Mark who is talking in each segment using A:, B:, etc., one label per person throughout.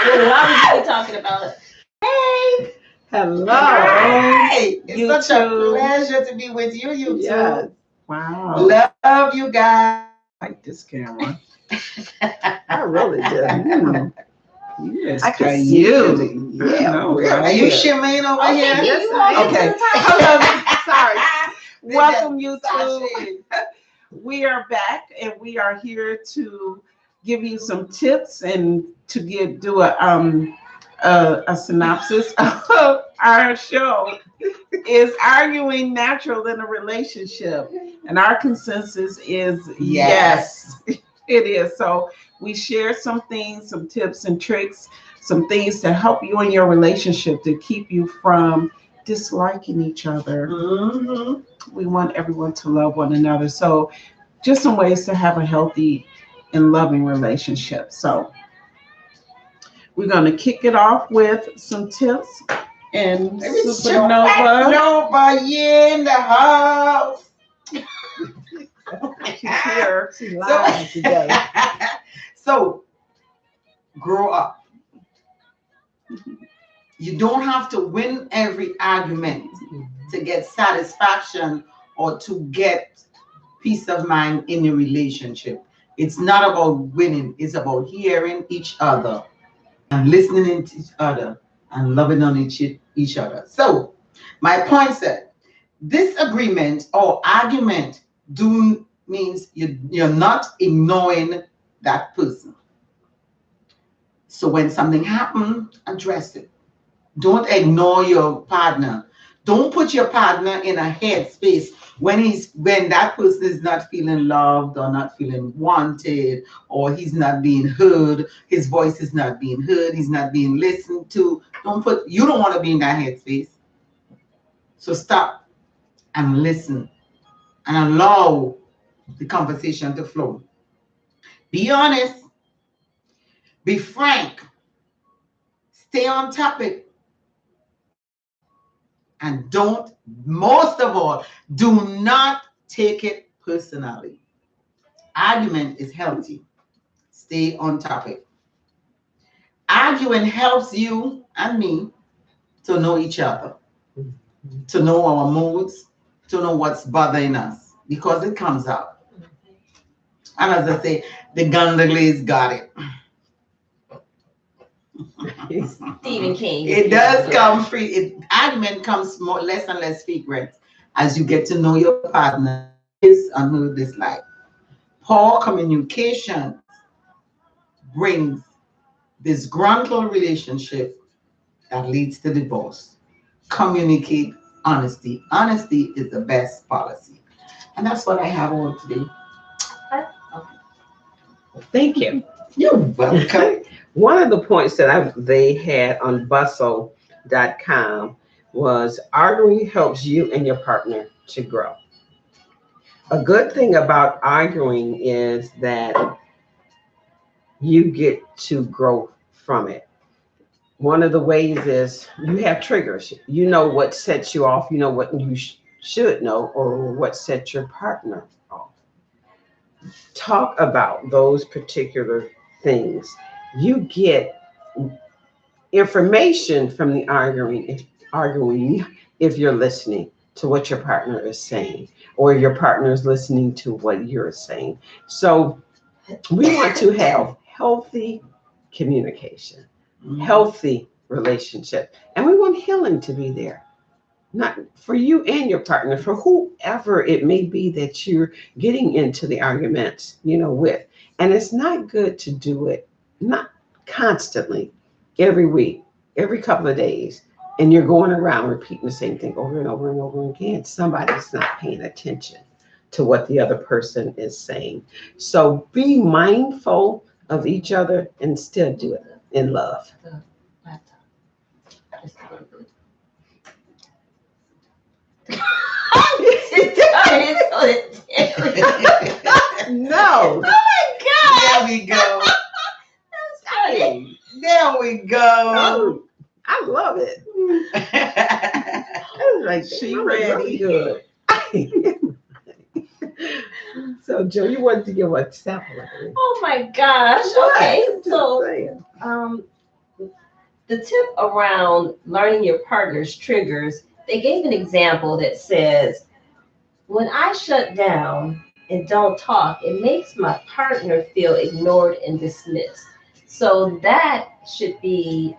A: Well, why would you be talking about? Hey.
B: Hello.
C: Hi. It's
B: YouTube.
C: such a pleasure to be with you, YouTube.
B: Yes. Wow.
C: Love you guys.
B: I like this camera. I really do. Yes,
C: I can see you.
B: Yeah.
C: No, are you shimmying over here?
A: Yes,
C: Okay.
B: Sorry. Welcome, YouTube. We are back, and we are here to give you some tips and to do a synopsis of our show. Is arguing natural in a relationship? And our consensus is yes. It is. So we share some things, some tips and tricks, some things to help you in your relationship to keep you from disliking each other.
C: Mm-hmm.
B: We want everyone to love one another. So just some ways to have a healthy and loving relationship. So we're going to kick it off with some tips. And Supernova.
C: Nova in the house.
B: She's here. She's live today.
C: So, grow up. You don't have to win every argument to get satisfaction or to get peace of mind in your relationship. It's not about winning. It's about hearing each other and listening to each other and loving on each other. So, my point said, disagreement or argument means you're not ignoring that person. So when something happens, address it. Don't ignore your partner. Don't put your partner in a headspace when that person is not feeling loved or not feeling wanted or he's not being heard. His voice is not being heard. He's not being listened to. You don't want to be in that headspace. So stop and listen and allow the conversation to flow. Be honest. Be frank. Stay on topic. And most of all, do not take it personally. Argument is healthy. Stay on topic. Arguing helps you and me to know each other, to know our moods, to know what's bothering us, because it comes out. And as I say, the Gondoliers got it.
A: Stephen King.
C: It does come free. Argument comes less and less frequent as you get to know your partner, is and who dislike. Poor communication brings disgruntled relationship that leads to divorce. Communicate honesty. Honesty is the best policy. And that's what I have on today.
D: Thank you.
C: You're welcome.
D: One of the points that they had on bustle.com was arguing helps you and your partner to grow. A good thing about arguing is that you get to grow from it. One of the ways is you have triggers. You know what sets you off. You know what you should know or what sets your partner off. Talk about those particular things. You get information from the arguing if you're listening to what your partner is saying or your partner is listening to what you're saying. So we want to have healthy communication, healthy relationship, and we want healing to be there. Not for you and your partner, for whoever it may be that you're getting into the arguments, with. And it's not good to do it, not constantly, every week, every couple of days, and you're going around repeating the same thing over and over and over again. Somebody's not paying attention to what the other person is saying. So be mindful of each other and still do it in love. No.
A: Oh my God.
C: There we go.
A: That's funny.
C: There we go.
D: Oh, I love it. I was like,
B: She
D: really
B: ready.
D: good. So, Joe, you wanted to give a sample of it.
A: Oh my gosh.
D: What?
A: Okay.
D: I'm just
A: So
D: saying.
A: the tip around learning your partner's triggers, they gave an example that says, when I shut down and don't talk, it makes my partner feel ignored and dismissed. So that should be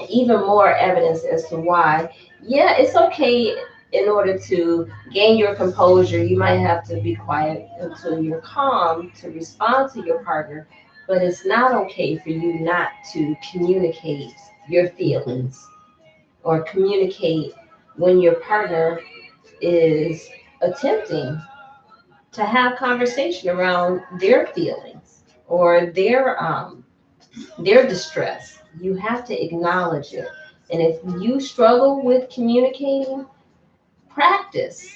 A: even more evidence as to why, yeah, it's okay in order to gain your composure. You might have to be quiet until you're calm to respond to your partner, but it's not okay for you not to communicate your feelings or communicate when your partner is attempting to have conversation around their feelings or their distress. You have to acknowledge it. And if you struggle with communicating, practice.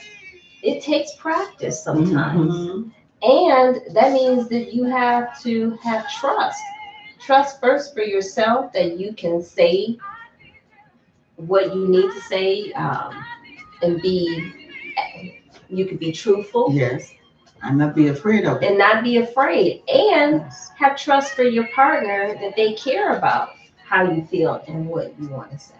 A: It takes practice sometimes.
C: Mhm.
A: And that means that you have to have trust. Trust first for yourself that you can say what you need to say, and you could be truthful
C: Yes. And not be afraid of it.
A: and not be afraid. And
C: Yes.
A: have trust for your partner that they care about how you feel and what you want to say.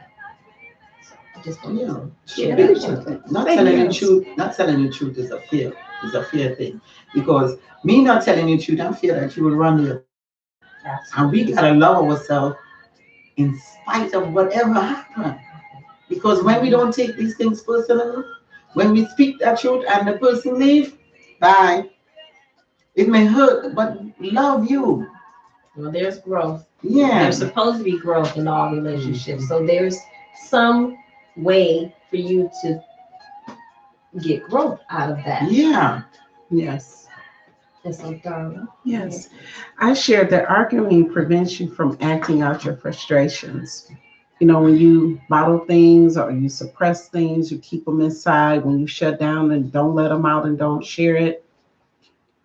A: So I just wanted
C: Yeah.
A: to
C: So
A: share
C: big
A: that.
C: truth. Not telling the truth. Not telling the truth is a fear. Is a fear thing. Because me not telling you the truth, I fear that you will run the. And we gotta love ourselves in spite of whatever happened. Because when we don't take these things personally, when we speak that truth and the person leave, bye. It may hurt, but love you.
A: Well, there's growth.
C: Yeah.
A: There's supposed to be growth in all relationships. So there's some way for you to get growth out of that.
C: Yeah.
B: Yes.
A: And so, Darla.
B: Yes. I shared that arguing prevents you from acting out your frustrations. You know, when you bottle things or you suppress things, you keep them inside, when you shut down and don't let them out and don't share it,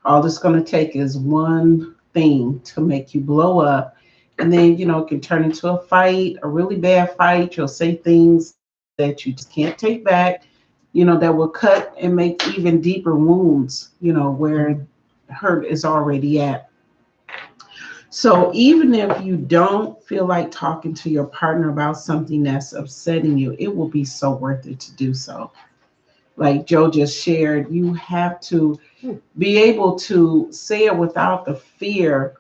B: all it's going to take is one thing to make you blow up. And then, it can turn into a fight, a really bad fight. You'll say things that you just can't take back, that will cut and make even deeper wounds, where hurt is already at. So even if you don't feel like talking to your partner about something that's upsetting you, it will be so worth it to do so. Like Joe just shared, you have to be able to say it without the fear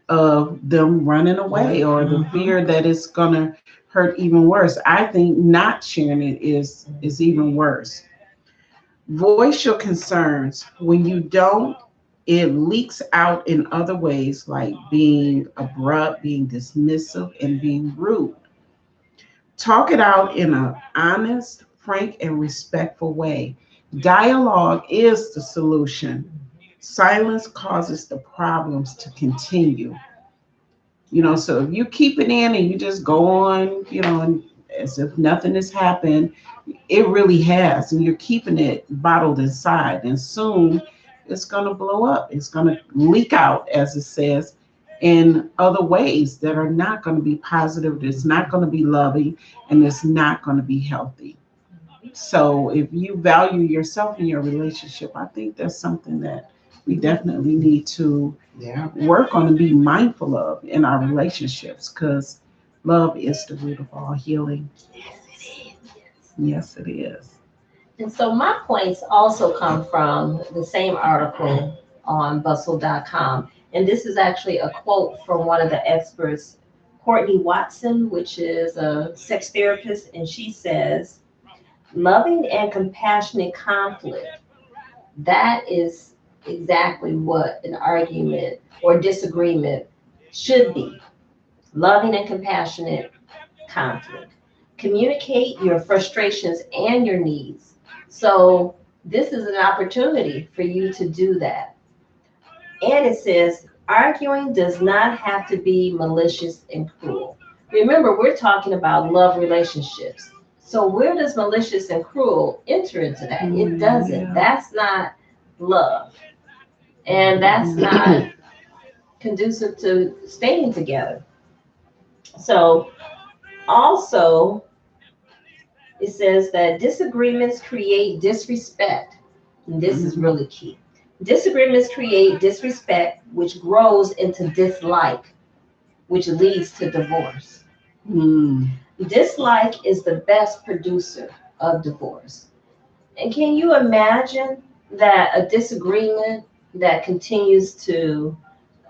B: of them running away or the fear that it's gonna hurt even worse. I think not sharing it is even worse. Voice your concerns. When you don't, it leaks out in other ways like being abrupt, being dismissive, and being rude. Talk it out in an honest, frank, and respectful way. Dialogue is the solution. Silence causes the problems to continue. So if you keep it in and you just go on, and as if nothing has happened, it really has. And you're keeping it bottled inside. And soon it's going to blow up. It's going to leak out, as it says, in other ways that are not going to be positive. It's not going to be loving, and it's not going to be healthy. So if you value yourself in your relationship, I think that's something that we definitely need to
C: Yeah.
B: work on and be mindful of in our relationships, because love is the root of all healing. Yes, it is.
A: And so my points also come from the same article on bustle.com. And this is actually a quote from one of the experts, Courtney Watson, which is a sex therapist. And she says, loving and compassionate conflict, that is exactly what an argument or disagreement should be. Loving and compassionate conflict. Communicate your frustrations and your needs. So this is an opportunity for you to do that. And it says, arguing does not have to be malicious and cruel. Remember, we're talking about love relationships. So where does malicious and cruel enter into that? It doesn't.
B: Yeah.
A: That's not love. And that's not conducive to staying together. So also, it says that disagreements create disrespect. And this is really key. Disagreements create disrespect, which grows into dislike. which leads to divorce.
B: Mm.
A: Dislike is the best producer of divorce. And can you imagine that a disagreement that continues to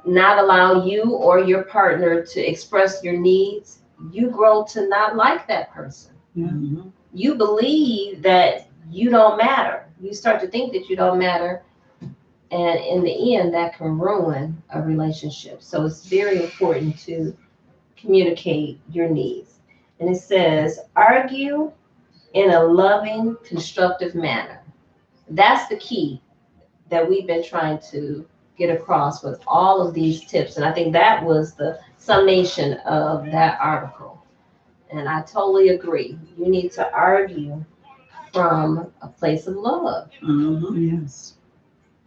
A: not allow you or your partner to express your needs, you grow to not like that person.
B: Yeah.
C: Mhm.
A: You believe that you don't matter. You start to think that you don't matter. And in the end, that can ruin a relationship. So it's very important to communicate your needs. And it says, argue in a loving, constructive manner. That's the key that we've been trying to get across with all of these tips. And I think that was the summation of that article. And I totally agree. You need to argue from a place of love.
C: Mhm.
B: Yes.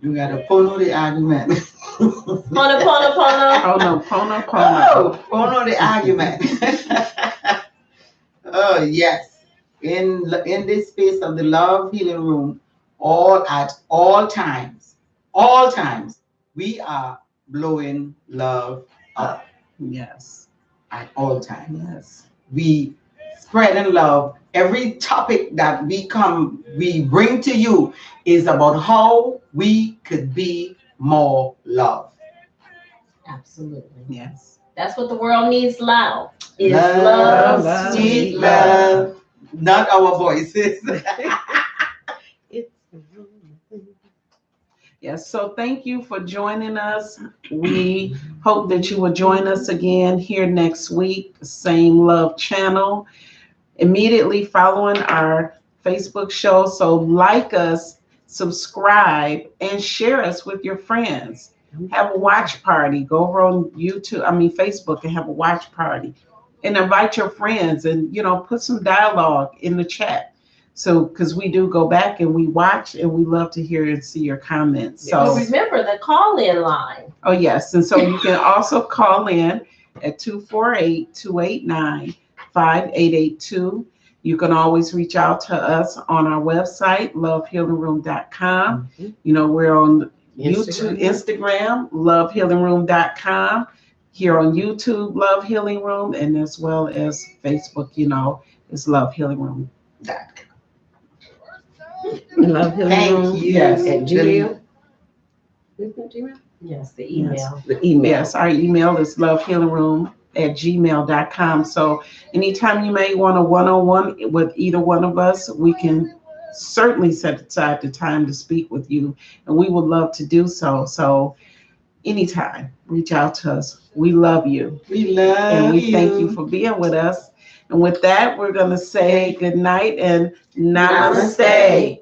C: You gotta follow the argument.
A: Pono, pono, pono.
B: Pono.
C: Oh, follow the argument. Oh yes, in this space of the Love Healing Room, at all times, we are blowing love up
B: Yes.
C: at all times.
B: Yes.
C: We spreading love. Every topic that we bring to you is about how we could be more love.
A: Absolutely.
B: Yes.
A: That's what the world needs loud. Is
C: Love,
A: love,
C: sweet
A: sweet
C: love, not our voices.
B: Yes. So thank you for joining us. We hope that you will join us again here next week, same love channel, immediately following our Facebook show. So like us, subscribe, and share us with your friends. Have a watch party. Go over on Facebook and have a watch party. And invite your friends and, put some dialogue in the chat. So, because we do go back and we watch and we love to hear and see your comments.
A: Well,
B: So,
A: remember the call-in line.
B: oh yes. And so you can also call in at 248-289-5882. You can always reach out to us on our website, lovehealingroom.com. We're on YouTube, Instagram, lovehealingroom.com. Here on YouTube, Love Healing Room, and as well as Facebook, is Love Healing Room.
D: Love Healing
C: Thank
D: Room.
C: you.
D: Yes, at Gmail.
A: Yes, the email.
D: The email.
B: Yes, our email is lovehealingroom@gmail.com. So anytime you may want a one-on-one with either one of us, we can certainly set aside the time to speak with you, and we would love to do so. So anytime, reach out to us. We love you.
C: We love
B: And we
C: you.
B: thank you for being with us. And with that, we're going to say good night and namaste.
C: Namaste.